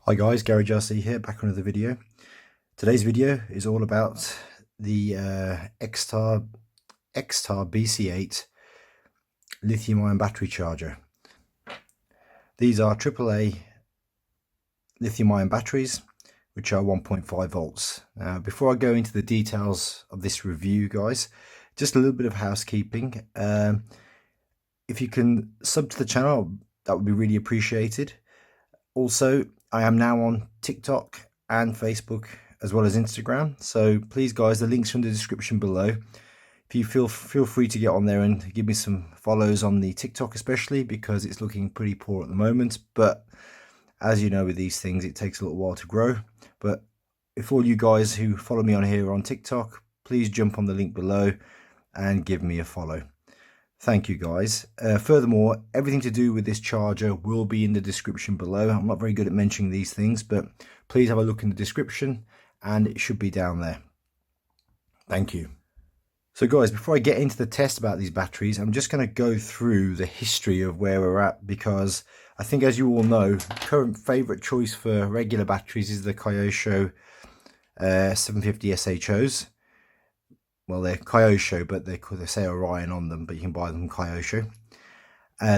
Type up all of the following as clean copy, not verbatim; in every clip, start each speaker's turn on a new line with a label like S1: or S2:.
S1: Hi guys, Gary JRC here, back on another video. Today's video is all about the XTAR BC8 lithium-ion battery charger. These are AAA lithium-ion batteries, which are 1.5 volts. Now, before I go into the details of this review, guys, just a little bit of housekeeping. If you can sub to the channel, that would be really appreciated. Also, I am now on TikTok and Facebook as well as Instagram. So please guys, the links are in the description below. If you feel free to get on there and give me some follows on the TikTok, especially because it's looking pretty poor at the moment. But as you know, with these things, it takes a little while to grow. But if all you guys who follow me on here on TikTok, please jump on the link below and give me a follow. Thank you guys. Furthermore, everything to do with this charger will be in the description below. I'm not very good at mentioning these things, but please have a look in the description and it should be down there. Thank you. So guys, before I get into the test about these batteries, I'm just going to go through the history of where we're at, because I think, as you all know, current favorite choice for regular batteries is the Kyosho 750 SHOs. Well, they're Kyosho, but they say Orion on them, but you can buy them from Kyosho.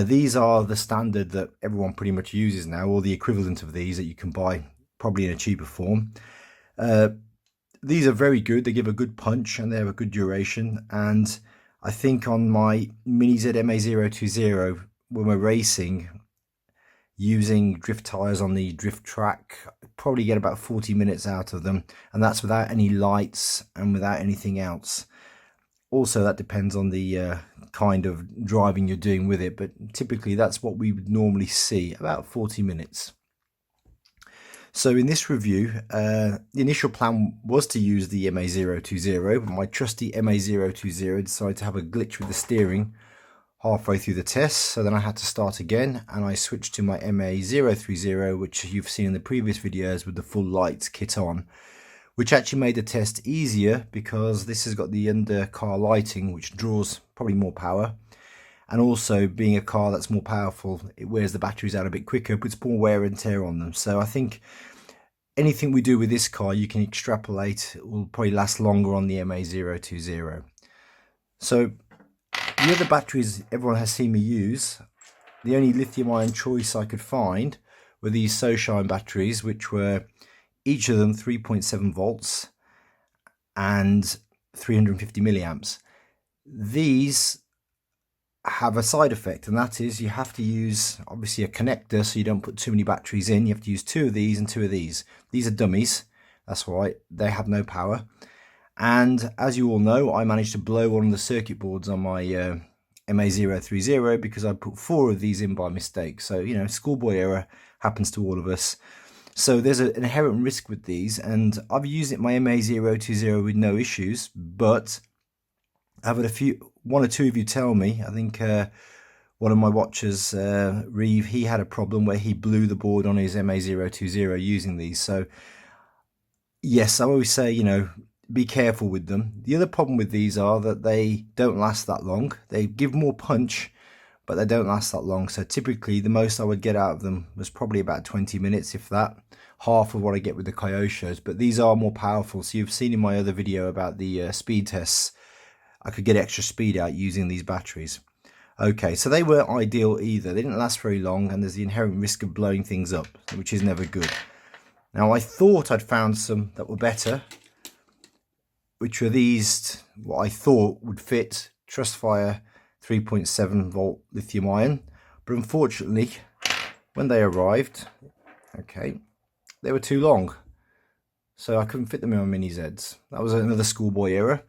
S1: These are the standard that everyone pretty much uses now, or the equivalent of these that you can buy probably in a cheaper form. These are very good. They give a good punch and they have a good duration. And I think on my Mini Z MA020, when we're racing, using drift tires on the drift track, probably get about 40 minutes out of them, and that's without any lights and without anything else. Also, that depends on the kind of driving you're doing with it, but typically that's what we would normally see, about 40 minutes. So in this review, the initial plan was to use the MA020, but my trusty MA020 decided to have a glitch with the steering halfway through the test, so then I had to start again and I switched to my MA030, which you've seen in the previous videos with the full lights kit on, which actually made the test easier because this has got the under car lighting, which draws probably more power, and also being a car that's more powerful, it wears the batteries out a bit quicker, puts more wear and tear on them. So I think anything we do with this car, you can extrapolate, it will probably last longer on the MA020. So the other batteries everyone has seen me use, the only lithium-ion choice I could find were these SoShine batteries, which were each of them 3.7 volts and 350 milliamps. These have a side effect, and that is you have to use obviously a connector so you don't put too many batteries in. You have to use 2 of these and 2 of these. These are dummies, that's right, they have no power. And as you all know, I managed to blow one of the circuit boards on my MA030 because I put 4 of these in by mistake. So, you know, schoolboy error happens to all of us. So there's an inherent risk with these, and I've used it my MA020 with no issues, but I've had one or two of you tell me, I think one of my watchers, Reeve, he had a problem where he blew the board on his MA020 using these. So yes, I always say, you know, be careful with them. The other problem with these are that they don't last that long. They give more punch, but they don't last that long. So typically the most I would get out of them was probably about 20 minutes, if that, half of what I get with the Kyoshos. But these are more powerful. So you've seen in my other video about the speed tests, I could get extra speed out using these batteries. Okay, so they weren't ideal either. They didn't last very long, and there's the inherent risk of blowing things up, which is never good. Now I thought I'd found some that were better, which were these, what I thought would fit Trustfire 3.7 volt lithium ion, but unfortunately when they arrived, okay, they were too long, so I couldn't fit them in my Mini Zs. That was another schoolboy error.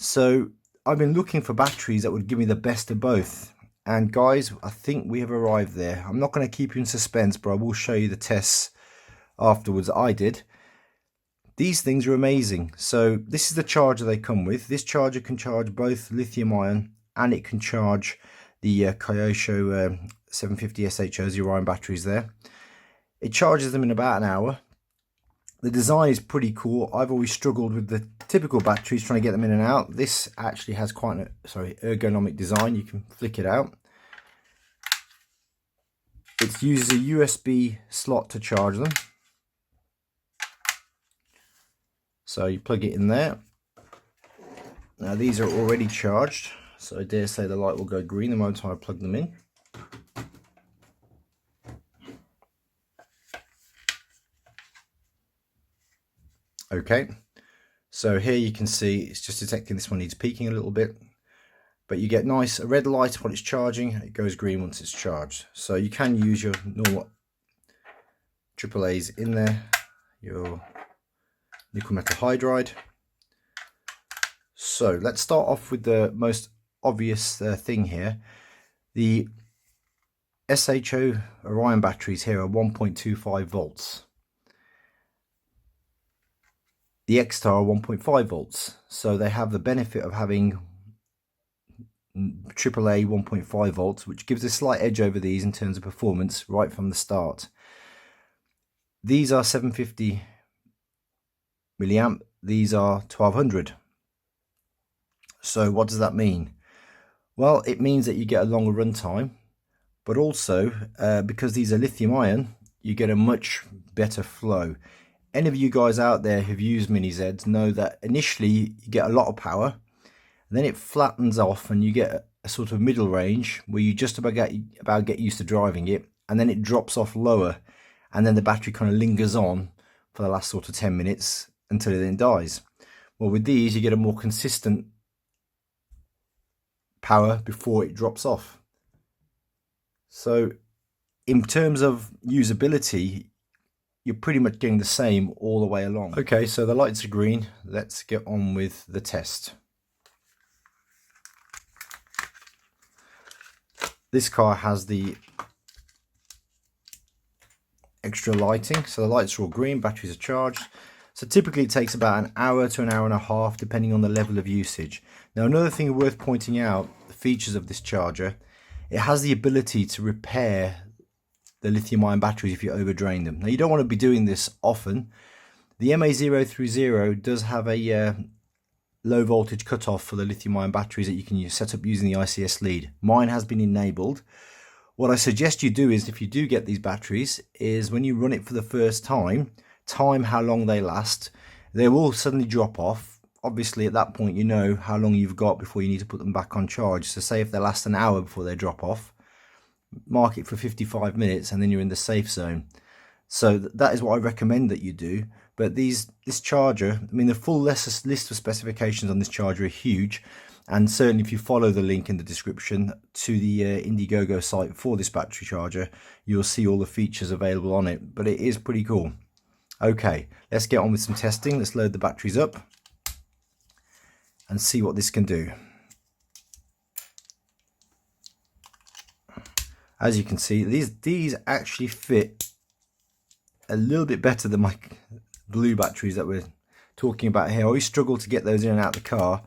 S1: So I've been looking for batteries that would give me the best of both, and guys, I think we have arrived there. I'm not going to keep you in suspense, but I will show you the tests afterwards that I did. These things are amazing. So this is the charger they come with. This charger can charge both lithium ion and it can charge the Kyosho 750 SHOs, the Orion batteries there. It charges them in about an hour. The design is pretty cool. I've always struggled with the typical batteries trying to get them in and out. This actually has quite an ergonomic design. You can flick it out. It uses a USB slot to charge them. So you plug it in there. Now these are already charged, so I dare say the light will go green the moment I plug them in. Okay, so here you can see it's just detecting this one needs peaking a little bit, but you get a red light while it's charging, it goes green once it's charged. So you can use your normal AAAs in there, your nickel metal hydride. So let's start off with the most obvious thing here. The SHO Orion batteries here are 1.25 volts. The XTAR are 1.5 volts, so they have the benefit of having AAA 1.5 volts, which gives a slight edge over these in terms of performance right from the start. These are 750 milliamp, these are 1200. So what does that mean? Well, it means that you get a longer run time, but also because these are lithium ion, you get a much better flow. Any of you guys out there who've used Mini Zs know that initially you get a lot of power, then it flattens off and you get a sort of middle range where you just about get used to driving it, and then it drops off lower, and then the battery kind of lingers on for the last sort of 10 minutes until it then dies. Well, with these you get a more consistent power before it drops off. So in terms of usability, you're pretty much getting the same all the way along. Okay, so the lights are green. Let's get on with the test. This car has the extra lighting, so the lights are all green, batteries are charged. So typically it takes about an hour to an hour and a half depending on the level of usage. Now another thing worth pointing out, the features of this charger, it has the ability to repair the lithium ion batteries if you overdrain them. Now you don't want to be doing this often. The MA030 does have a low voltage cutoff for the lithium ion batteries that you can set up using the ICS lead. Mine has been enabled. What I suggest you do is, if you do get these batteries, is when you run it for the first time how long they last. They will suddenly drop off. Obviously at that point you know how long you've got before you need to put them back on charge. So say if they last an hour before they drop off, mark it for 55 minutes and then you're in the safe zone. So that is what I recommend that you do. But this charger, I mean, the full list of specifications on this charger are huge, and certainly if you follow the link in the description to the Indiegogo site for this battery charger, you'll see all the features available on it. But it is pretty cool. Okay, let's get on with some testing. Let's load the batteries up and see what this can do. As you can see, these actually fit a little bit better than my blue batteries that we're talking about here. I always struggle to get those in and out of the car.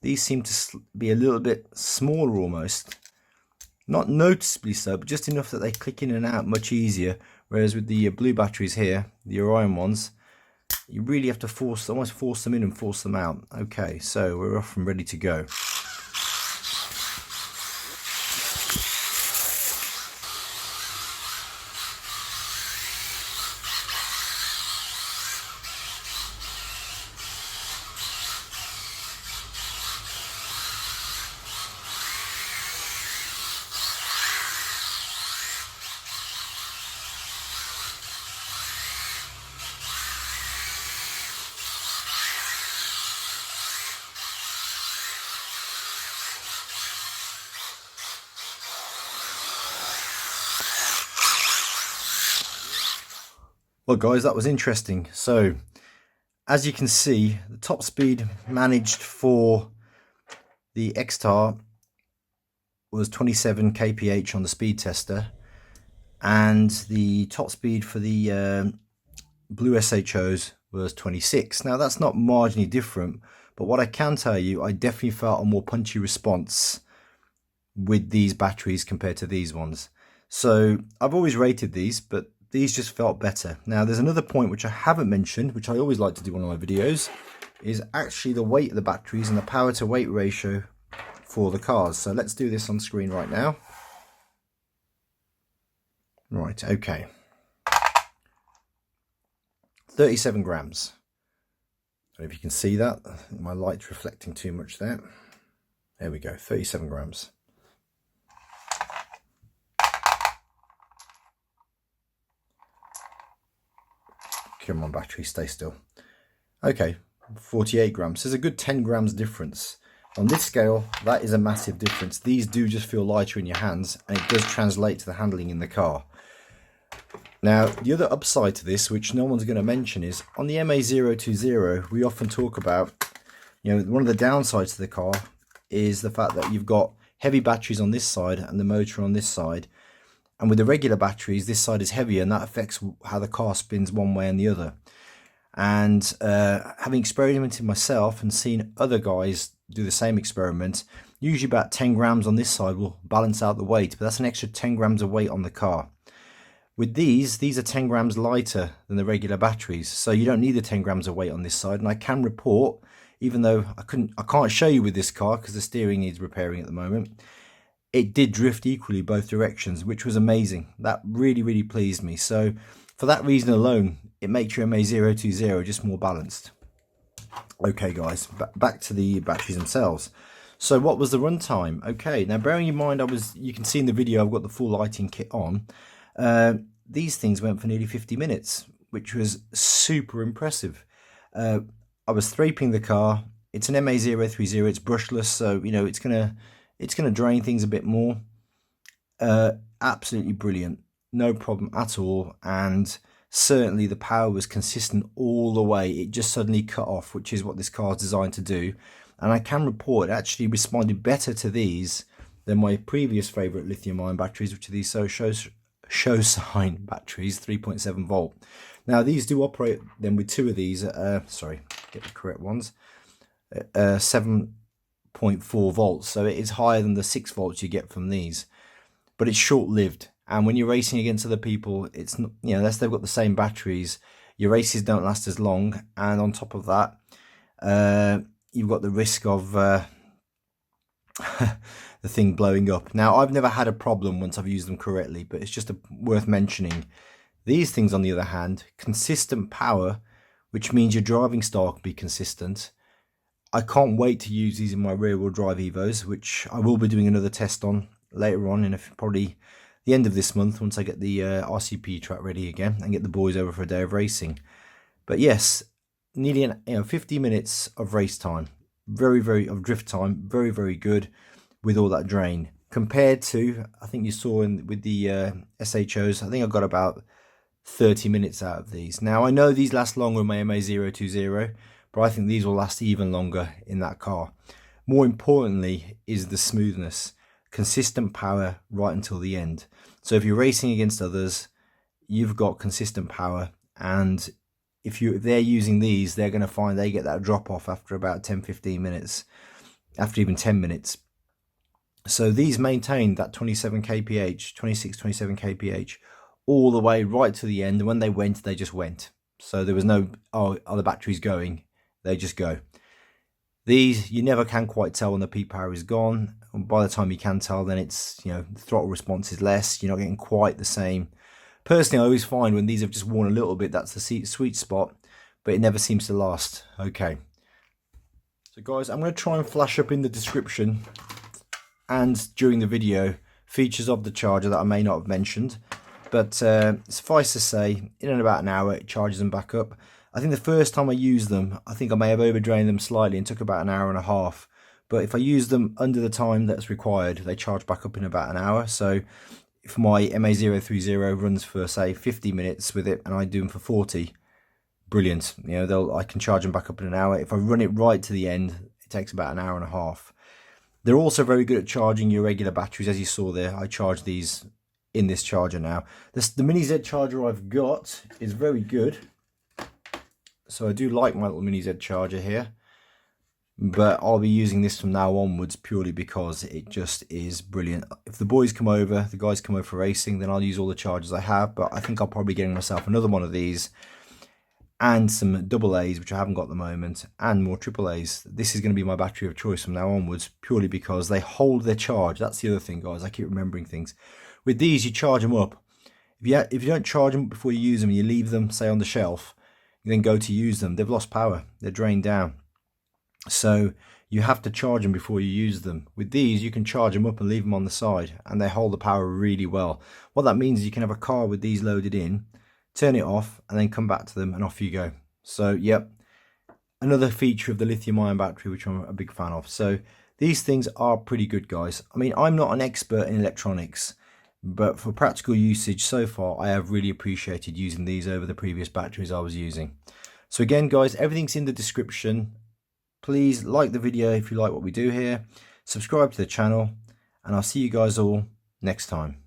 S1: These seem to be a little bit smaller almost. Not noticeably so, but just enough that they click in and out much easier. Whereas with the blue batteries here, the Orion ones, you really have to almost force them in and force them out. Okay, so we're off and ready to go. Well guys, that was interesting. So as you can see, the top speed managed for the XTAR was 27 kph on the speed tester, and the top speed for the blue SHOs was 26. Now that's not marginally different, but what I can tell you, I definitely felt a more punchy response with these batteries compared to these ones. So I've always rated these, but these just felt better. Now there's another point which I haven't mentioned, which I always like to do on my videos, is actually the weight of the batteries and the power to weight ratio for the cars. So let's do this on screen right now. Right, okay. 37 grams. I don't know if you can see that. My light's reflecting too much there. There we go, 37 grams. Come on, battery, stay still. Okay, 48 grams. There's a good 10 grams difference. On this scale, that is a massive difference. These do just feel lighter in your hands, and it does translate to the handling in the car. Now, the other upside to this, which no one's going to mention, is on the MA020, we often talk about, one of the downsides to the car is the fact that you've got heavy batteries on this side and the motor on this side. And with the regular batteries, this side is heavier, and that affects how the car spins one way and the other. And having experimented myself and seen other guys do the same experiment, usually about 10 grams on this side will balance out the weight, but that's an extra 10 grams of weight on the car. With these are 10 grams lighter than the regular batteries, so you don't need the 10 grams of weight on this side. And I can report, even though I can't show you with this car because the steering needs repairing at the moment, it did drift equally both directions, which was amazing. That really pleased me. So for that reason alone, it makes your MA020 just more balanced. Okay guys, back to the batteries themselves. So what was the runtime? Okay, now bearing in mind you can see in the video I've got the full lighting kit on. These things went for nearly 50 minutes, which was super impressive. I was thraping the car. It's an MA030, it's brushless, so it's gonna drain things a bit more. Absolutely brilliant, no problem at all. And certainly the power was consistent all the way. It just suddenly cut off, which is what this car is designed to do. And I can report it actually responded better to these than my previous favorite lithium ion batteries, which are these show sign batteries, 3.7 volt. Now these do operate then with two of these, sorry, get the correct ones, 7.4 volts, so it is higher than the 6 volts you get from these, but it's short-lived. And when you're racing against other people, it's not, unless they've got the same batteries, your races don't last as long. And on top of that, you've got the risk of the thing blowing up. Now, I've never had a problem once I've used them correctly, but it's just worth mentioning. These things, on the other hand, consistent power, which means your driving style can be consistent. I can't wait to use these in my rear-wheel drive Evos, which I will be doing another test on later on in probably the end of this month, once I get the RCP track ready again and get the boys over for a day of racing. But yes, nearly 50 minutes of race time, of drift time, very good with all that drain. Compared to, I think you saw with the SHOs, I think I got about 30 minutes out of these. Now I know these last longer in my MA020, but I think these will last even longer in that car. More importantly is the smoothness, consistent power right until the end. So if you're racing against others, you've got consistent power, and if they're using these, they're going to find they get that drop off after about 10-15 minutes, after even 10 minutes. So these maintained that 27 kph, 26-27 kph all the way right to the end. And when they went, they just went. So there was no, oh, are the batteries going? They just go. These, you never can quite tell when the peak power is gone. And by the time you can tell, then it's, the throttle response is less. You're not getting quite the same. Personally, I always find when these have just worn a little bit, that's the sweet spot, but it never seems to last. Okay. So guys, I'm going to try and flash up in the description and during the video features of the charger that I may not have mentioned. But suffice to say, in about an hour, it charges them back up. I think the first time I used them, I think I may have overdrained them slightly and took about an hour and a half. But if I use them under the time that's required, they charge back up in about an hour. So if my MA030 runs for, say, 50 minutes with it and I do them for 40, brilliant. I can charge them back up in an hour. If I run it right to the end, it takes about an hour and a half. They're also very good at charging your regular batteries, as you saw there. I charge these in this charger now. The Mini Z charger I've got is very good. So I do like my little Mini Z charger here. But I'll be using this from now onwards purely because it just is brilliant. If the boys come over, the guys come over for racing, then I'll use all the chargers I have. But I think I'll probably get myself another one of these and some AA's, which I haven't got at the moment, and more AAA's. This is going to be my battery of choice from now onwards, purely because they hold their charge. That's the other thing, guys. I keep remembering things. With these, you charge them up. If you don't charge them before you use them, and you leave them, say, on the shelf, you then go to use them, they've lost power, they're drained down. So you have to charge them before you use them. With these, you can charge them up and leave them on the side, and they hold the power really well. What that means is you can have a car with these loaded in, turn it off, and then come back to them, and off you go. So yep, another feature of the lithium-ion battery, which I'm a big fan of. So these things are pretty good, guys. I mean, I'm not an expert in electronics, but for practical usage so far, I have really appreciated using these over the previous batteries I was using. So again, guys, everything's in the description. Please like the video if you like what we do here, subscribe to the channel, and I'll see you guys all next time.